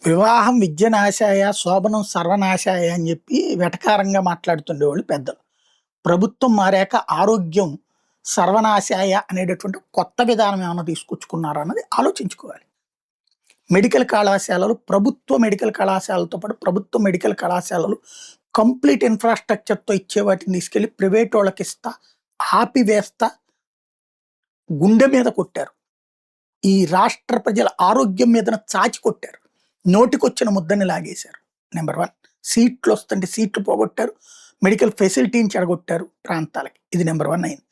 వివాహం విద్య నాశాయ, శోభనం సర్వనాశాయ అని చెప్పి వెటకారంగా మాట్లాడుతుండేవాళ్ళు పెద్దలు. ప్రభుత్వం మారాక ఆరోగ్యం సర్వనాశాయ అనేటటువంటి కొత్త విధానం ఏమైనా తీసుకొచ్చుకున్నారా అన్నది ఆలోచించుకోవాలి. మెడికల్ కళాశాలలు, ప్రభుత్వ మెడికల్ కళాశాలలతో పాటు ప్రభుత్వ మెడికల్ కళాశాలలు కంప్లీట్ ఇన్‌ఫ్రాస్ట్రక్చర్‌తో ఇచ్చే వాటిని తీసుకెళ్ళి ప్రైవేట్ వాళ్ళకిస్తా, ఆపివేస్తా గుండె మీద కొట్టారు. ఈ రాష్ట్ర ప్రజల ఆరోగ్యం మీదన చాచి కొట్టారు. నోటికొచ్చిన ముద్దని లాగేశారు. నెంబర్ 1 సీట్లొస్తుంటే సీట్లు పోగొట్టారు. మెడికల్ ఫెసిలిటీని చెడగొట్టారు ప్రాంతాలకి. ఇది నెంబర్ 1 అయింది.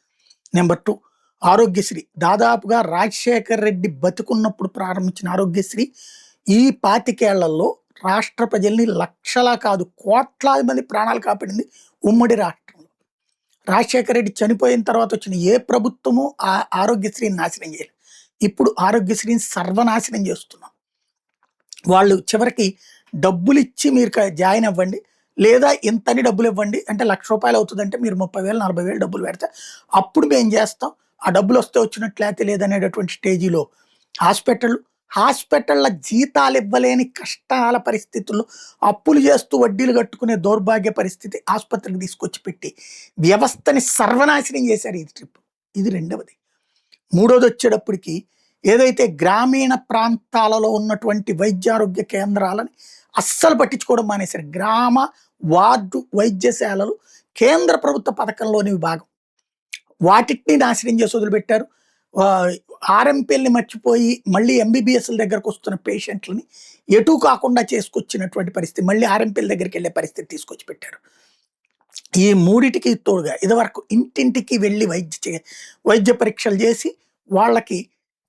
నెంబర్ 2 ఆరోగ్యశ్రీ. దాదాపుగా రాజశేఖర్ రెడ్డి బతికున్నప్పుడు ప్రారంభించిన ఆరోగ్యశ్రీ ఈ 25 ఏళ్లలో రాష్ట్ర ప్రజల్ని లక్షలా కాదు కోట్లాది మంది ప్రాణాలు కాపాడింది ఉమ్మడి రాష్ట్రంలో. రాజశేఖర్ రెడ్డి చనిపోయిన తర్వాత వచ్చిన ఏ ప్రభుత్వము ఆ ఆరోగ్యశ్రీని నాశనం చేయలేదు. ఇప్పుడు ఆరోగ్యశ్రీని సర్వనాశనం చేస్తున్నాం. వాళ్ళు చివరికి డబ్బులిచ్చి మీరు జాయిన్ అవ్వండి, లేదా ఇంతని డబ్బులు ఇవ్వండి అంటే ₹1,00,000 అవుతుందంటే మీరు 30,000 40,000 డబ్బులు పెడితే అప్పుడు మేము చేస్తాం, ఆ డబ్బులు వస్తే వచ్చినట్లు లేకపోతే లేదనేటటువంటి స్టేజీలో హాస్పిటళ్ళ జీతాలు ఇవ్వలేని కష్టాల పరిస్థితుల్లో అప్పులు చేస్తూ వడ్డీలు కట్టుకునే దౌర్భాగ్య పరిస్థితి ఆసుపత్రికి తీసుకొచ్చి పెట్టి వ్యవస్థని సర్వనాశనం చేశారు. ఇది ట్రిప్. ఇది రెండవది. మూడోది వచ్చేటప్పటికి ఏదైతే గ్రామీణ ప్రాంతాలలో ఉన్నటువంటి వైద్యారోగ్య కేంద్రాలని అస్సలు పట్టించుకోవడం మానేశారు. గ్రామ వార్డు వైద్యశాలలు కేంద్ర ప్రభుత్వ పథకంలోని భాగం. వాటిని నాశనం చేసి వదిలిపెట్టారు. ఆర్ఎంపీఎల్ని మర్చిపోయి మళ్ళీ ఎంబీబీఎస్ల దగ్గరకు వస్తున్న పేషెంట్లని ఎటు కాకుండా చేసుకొచ్చినటువంటి పరిస్థితి. మళ్ళీ ఆర్ఎంపీఎల్ దగ్గరికి వెళ్ళే పరిస్థితి తీసుకొచ్చి పెట్టారు. ఈ మూడిటికి తోడుగా ఇదివరకు ఇంటింటికి వెళ్ళి వైద్య పరీక్షలు చేసి వాళ్ళకి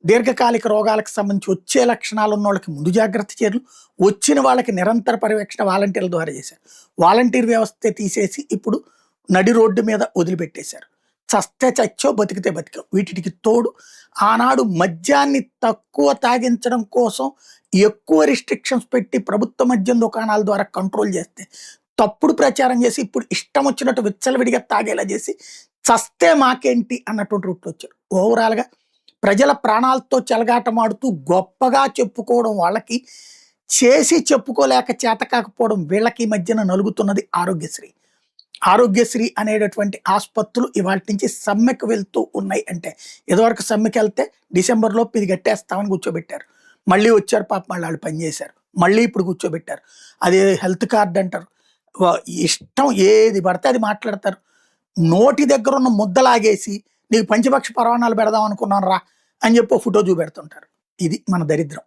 దీర్ఘకాలిక రోగాలకు సంబంధించి వచ్చే లక్షణాలు ఉన్న వాళ్ళకి ముందు జాగ్రత్త చర్యలు, వచ్చిన వాళ్ళకి నిరంతర పర్యవేక్షణ వాలంటీర్ల ద్వారా చేశారు. వాలంటీర్ వ్యవస్థ తీసేసి ఇప్పుడు నడి రోడ్డు మీద వదిలిపెట్టేశారు. చస్తే చచ్చో బతికితే బతికో. వీటికి తోడు ఆనాడు మద్యాన్ని తక్కువ తాగించడం కోసం ఎక్కువ రిస్ట్రిక్షన్స్ పెట్టి ప్రభుత్వ మద్యం దుకాణాల ద్వారా కంట్రోల్ చేస్తే తప్పుడు ప్రచారం చేసి ఇప్పుడు ఇష్టం వచ్చినట్టు విచ్చలవిడిగా తాగేలా చేసి చస్తే మాకేంటి అన్నటువంటి రూట్లో వచ్చారు. ఓవరాల్గా ప్రజల ప్రాణాలతో చెలగాటమాడుతూ గొప్పగా చెప్పుకోవడం వాళ్ళకి, చేసి చెప్పుకోలేక చేత కాకపోవడం వీళ్ళకి మధ్యన నలుగుతున్నది ఆరోగ్యశ్రీ. ఆరోగ్యశ్రీ అనేటటువంటి ఆసుపత్రులు ఇవాళ నుంచి సమ్మెకు వెళ్తూ ఉన్నాయి. అంటే ఇదివరకు సమ్మెకి వెళ్తే డిసెంబర్లోపు ఇది కట్టేస్తామని కూర్చోబెట్టారు. మళ్ళీ వచ్చారు పాపం, వాళ్ళు పనిచేశారు. మళ్ళీ ఇప్పుడు కూర్చోబెట్టారు. అదే హెల్త్ కార్డ్ అంటారు. ఇష్టం ఏది పడితే అది మాట్లాడతారు. నోటి దగ్గర ఉన్న ముద్దలాగేసి నీకు పంచపక్ష పరవాణాలు పెడదాం అనుకున్నాను రా అని చెప్పి ఫోటో చూపెడుతుంటారు. ఇది మన దరిద్రం.